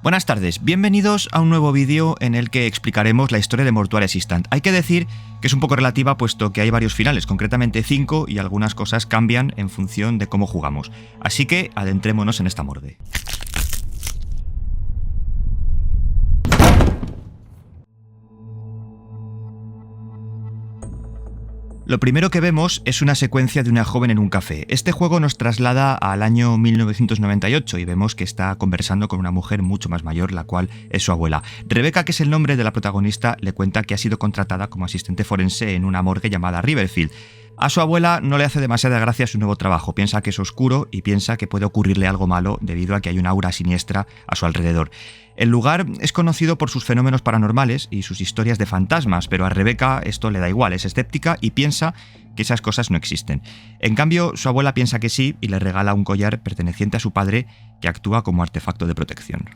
Buenas tardes, bienvenidos a un nuevo vídeo en el que explicaremos la historia de Mortuary Assistant. Hay que decir que es un poco relativa puesto que hay varios finales, concretamente 5, y algunas cosas cambian en función de cómo jugamos. Así que adentrémonos en esta morgue. Lo primero que vemos es una secuencia de una joven en un café. Este juego nos traslada al año 1998 y vemos que está conversando con una mujer mucho más mayor, la cual es su abuela. Rebecca, que es el nombre de la protagonista, le cuenta que ha sido contratada como asistente forense en una morgue llamada Riverfield. A su abuela no le hace demasiada gracia su nuevo trabajo, piensa que es oscuro y piensa que puede ocurrirle algo malo debido a que hay una aura siniestra a su alrededor. El lugar es conocido por sus fenómenos paranormales y sus historias de fantasmas, pero a Rebecca esto le da igual, es escéptica y piensa que esas cosas no existen. En cambio, su abuela piensa que sí y le regala un collar perteneciente a su padre que actúa como artefacto de protección.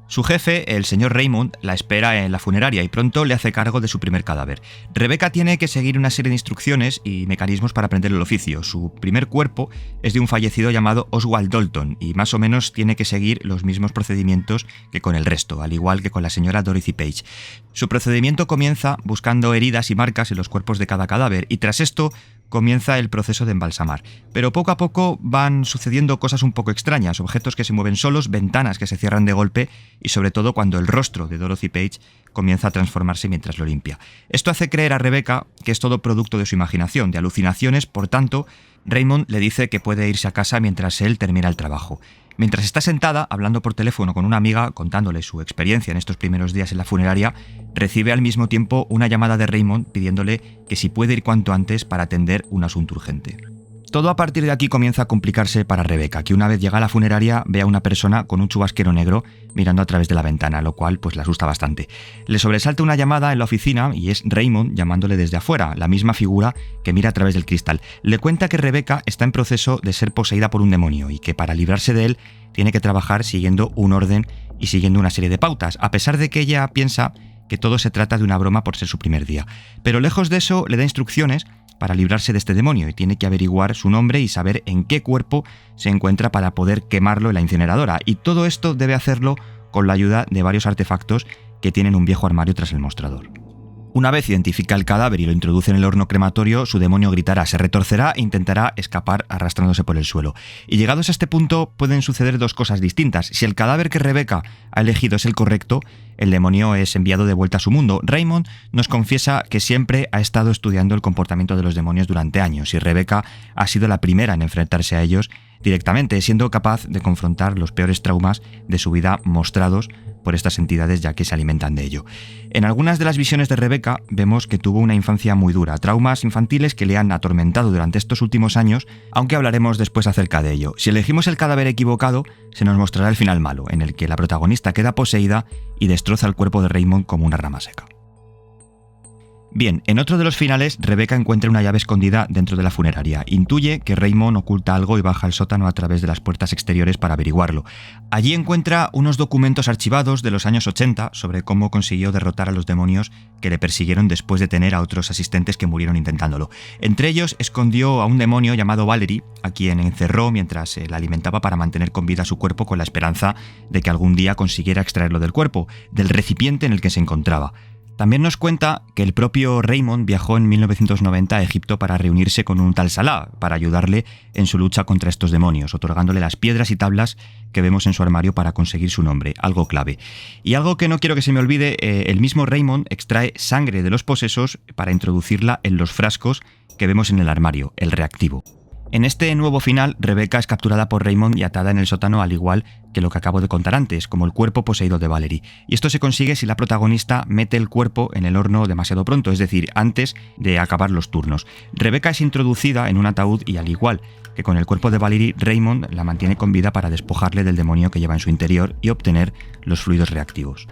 Su jefe, el señor Raymond, la espera en la funeraria y pronto le hace cargo de su primer cadáver. Rebecca tiene que seguir una serie de instrucciones y mecanismos para aprender el oficio. Su primer cuerpo es de un fallecido llamado Oswald Dalton y más o menos tiene que seguir los mismos procedimientos que con el resto, al igual que con la señora Dorothy Page. Su procedimiento comienza buscando heridas y marcas en los cuerpos de cada cadáver y tras esto comienza el proceso de embalsamar. Pero poco a poco van sucediendo cosas un poco extrañas, objetos que se mueven solos, ventanas que se cierran de golpe y sobre todo cuando el rostro de Dorothy Page comienza a transformarse mientras lo limpia. Esto hace creer a Rebecca que es todo producto de su imaginación, de alucinaciones, por tanto, Raymond le dice que puede irse a casa mientras él termina el trabajo. Mientras está sentada, hablando por teléfono con una amiga, contándole su experiencia en estos primeros días en la funeraria, recibe al mismo tiempo una llamada de Raymond pidiéndole que si puede ir cuanto antes para atender un asunto urgente. Todo a partir de aquí comienza a complicarse para Rebecca, que una vez llega a la funeraria ve a una persona con un chubasquero negro mirando a través de la ventana, lo cual pues la asusta bastante. Le sobresalta una llamada en la oficina y es Raymond llamándole desde afuera, la misma figura que mira a través del cristal. Le cuenta que Rebecca está en proceso de ser poseída por un demonio y que para librarse de él tiene que trabajar siguiendo un orden y siguiendo una serie de pautas, a pesar de que ella piensa que todo se trata de una broma por ser su primer día. Pero lejos de eso le da instrucciones para librarse de este demonio y tiene que averiguar su nombre y saber en qué cuerpo se encuentra para poder quemarlo en la incineradora. Y todo esto debe hacerlo con la ayuda de varios artefactos que tienen un viejo armario tras el mostrador. Una vez identifica el cadáver y lo introduce en el horno crematorio, su demonio gritará, se retorcerá e intentará escapar arrastrándose por el suelo. Y llegados a este punto pueden suceder dos cosas distintas. Si el cadáver que Rebecca ha elegido es el correcto, el demonio es enviado de vuelta a su mundo. Raymond nos confiesa que siempre ha estado estudiando el comportamiento de los demonios durante años y Rebecca ha sido la primera en enfrentarse a ellos directamente, siendo capaz de confrontar los peores traumas de su vida mostrados por estas entidades ya que se alimentan de ello. En algunas de las visiones de Rebecca vemos que tuvo una infancia muy dura, traumas infantiles que le han atormentado durante estos últimos años, aunque hablaremos después acerca de ello. Si elegimos el cadáver equivocado, se nos mostrará el final malo, en el que la protagonista queda poseída y destroza el cuerpo de Raymond como una rama seca. Bien, en otro de los finales, Rebecca encuentra una llave escondida dentro de la funeraria. Intuye que Raymond oculta algo y baja al sótano a través de las puertas exteriores para averiguarlo. Allí encuentra unos documentos archivados de los años 80 sobre cómo consiguió derrotar a los demonios que le persiguieron después de tener a otros asistentes que murieron intentándolo. Entre ellos, escondió a un demonio llamado Valerie, a quien encerró mientras la alimentaba para mantener con vida su cuerpo con la esperanza de que algún día consiguiera extraerlo del cuerpo, del recipiente en el que se encontraba. También nos cuenta que el propio Raymond viajó en 1990 a Egipto para reunirse con un tal Salah, para ayudarle en su lucha contra estos demonios, otorgándole las piedras y tablas que vemos en su armario para conseguir su nombre, algo clave. Y algo que no quiero que se me olvide, el mismo Raymond extrae sangre de los posesos para introducirla en los frascos que vemos en el armario, el reactivo. En este nuevo final, Rebecca es capturada por Raymond y atada en el sótano al igual que lo que acabo de contar antes, como el cuerpo poseído de Valerie. Y esto se consigue si la protagonista mete el cuerpo en el horno demasiado pronto, es decir, antes de acabar los turnos. Rebecca es introducida en un ataúd y al igual que con el cuerpo de Valerie, Raymond la mantiene con vida para despojarle del demonio que lleva en su interior y obtener los fluidos reactivos.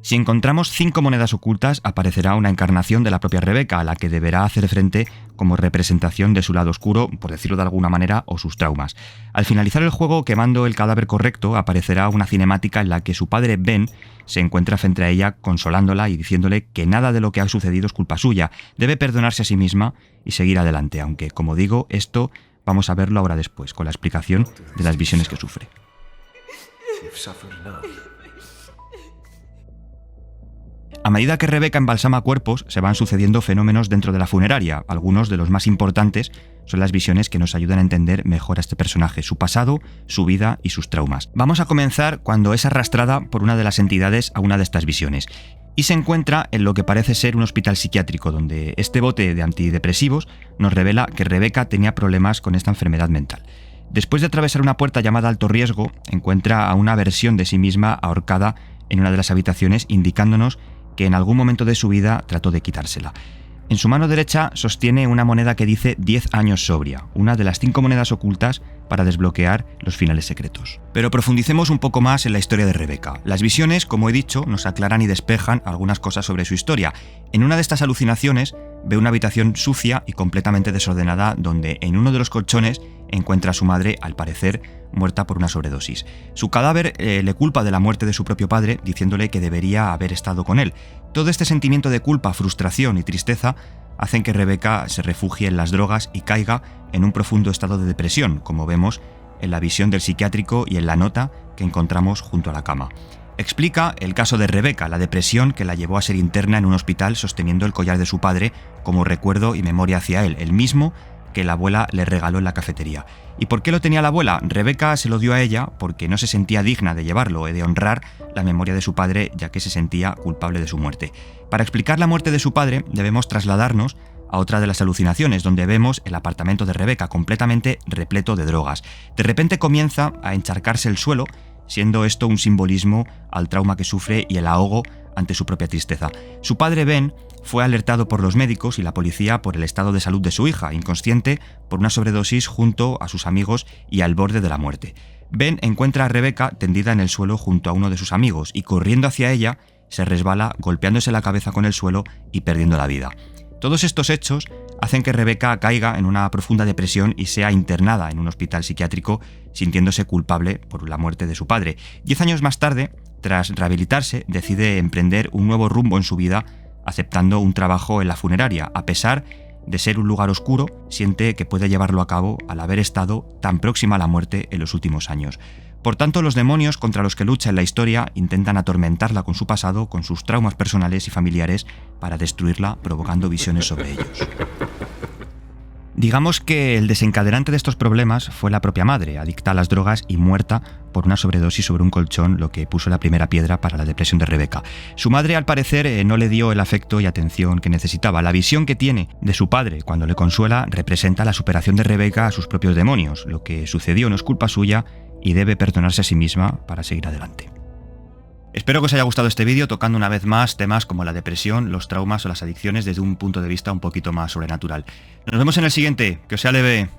Si encontramos 5 monedas ocultas, aparecerá una encarnación de la propia Rebecca, a la que deberá hacer frente como representación de su lado oscuro, por decirlo de alguna manera, o sus traumas. Al finalizar el juego, quemando el cadáver correcto, aparecerá una cinemática en la que su padre Ben se encuentra frente a ella consolándola y diciéndole que nada de lo que ha sucedido es culpa suya, debe perdonarse a sí misma y seguir adelante, aunque, como digo, esto vamos a verlo ahora después, con la explicación de las visiones que sufre. A medida que Rebecca embalsama cuerpos, se van sucediendo fenómenos dentro de la funeraria. Algunos de los más importantes son las visiones que nos ayudan a entender mejor a este personaje, su pasado, su vida y sus traumas. Vamos a comenzar cuando es arrastrada por una de las entidades a una de estas visiones y se encuentra en lo que parece ser un hospital psiquiátrico, donde este bote de antidepresivos nos revela que Rebecca tenía problemas con esta enfermedad mental. Después de atravesar una puerta llamada alto riesgo, encuentra a una versión de sí misma ahorcada en una de las habitaciones, indicándonos que en algún momento de su vida trató de quitársela. En su mano derecha sostiene una moneda que dice 10 años sobria, una de las 5 monedas ocultas para desbloquear los finales secretos. Pero profundicemos un poco más en la historia de Rebecca. Las visiones, como he dicho, nos aclaran y despejan algunas cosas sobre su historia. En una de estas alucinaciones ve una habitación sucia y completamente desordenada donde en uno de los colchones encuentra a su madre, al parecer, muerta por una sobredosis. Su cadáver le culpa de la muerte de su propio padre, diciéndole que debería haber estado con él. Todo este sentimiento de culpa, frustración y tristeza hacen que Rebecca se refugie en las drogas y caiga en un profundo estado de depresión, como vemos en la visión del psiquiátrico y en la nota que encontramos junto a la cama. Explica el caso de Rebecca, la depresión que la llevó a ser interna en un hospital sosteniendo el collar de su padre como recuerdo y memoria hacia él, el mismo que la abuela le regaló en la cafetería. ¿Y por qué lo tenía la abuela? Rebecca se lo dio a ella porque no se sentía digna de llevarlo y de honrar la memoria de su padre, ya que se sentía culpable de su muerte. Para explicar la muerte de su padre, debemos trasladarnos a otra de las alucinaciones, donde vemos el apartamento de Rebecca completamente repleto de drogas. De repente comienza a encharcarse el suelo, siendo esto un simbolismo al trauma que sufre y el ahogo ante su propia tristeza. Su padre Ben fue alertado por los médicos y la policía por el estado de salud de su hija, inconsciente por una sobredosis junto a sus amigos y al borde de la muerte. Ben encuentra a Rebecca tendida en el suelo junto a uno de sus amigos y corriendo hacia ella se resbala golpeándose la cabeza con el suelo y perdiendo la vida. Todos estos hechos hacen que Rebecca caiga en una profunda depresión y sea internada en un hospital psiquiátrico sintiéndose culpable por la muerte de su padre. 10 años más tarde, tras rehabilitarse, decide emprender un nuevo rumbo en su vida, aceptando un trabajo en la funeraria. A pesar de ser un lugar oscuro, siente que puede llevarlo a cabo al haber estado tan próxima a la muerte en los últimos años. Por tanto, los demonios contra los que lucha en la historia intentan atormentarla con su pasado, con sus traumas personales y familiares, para destruirla, provocando visiones sobre ellos. Digamos que el desencadenante de estos problemas fue la propia madre, adicta a las drogas y muerta por una sobredosis sobre un colchón, lo que puso la primera piedra para la depresión de Rebecca. Su madre, al parecer, no le dio el afecto y atención que necesitaba. La visión que tiene de su padre cuando le consuela representa la superación de Rebecca a sus propios demonios. Lo que sucedió no es culpa suya y debe perdonarse a sí misma para seguir adelante. Espero que os haya gustado este vídeo tocando una vez más temas como la depresión, los traumas o las adicciones desde un punto de vista un poquito más sobrenatural. Nos vemos en el siguiente, que os sea leve.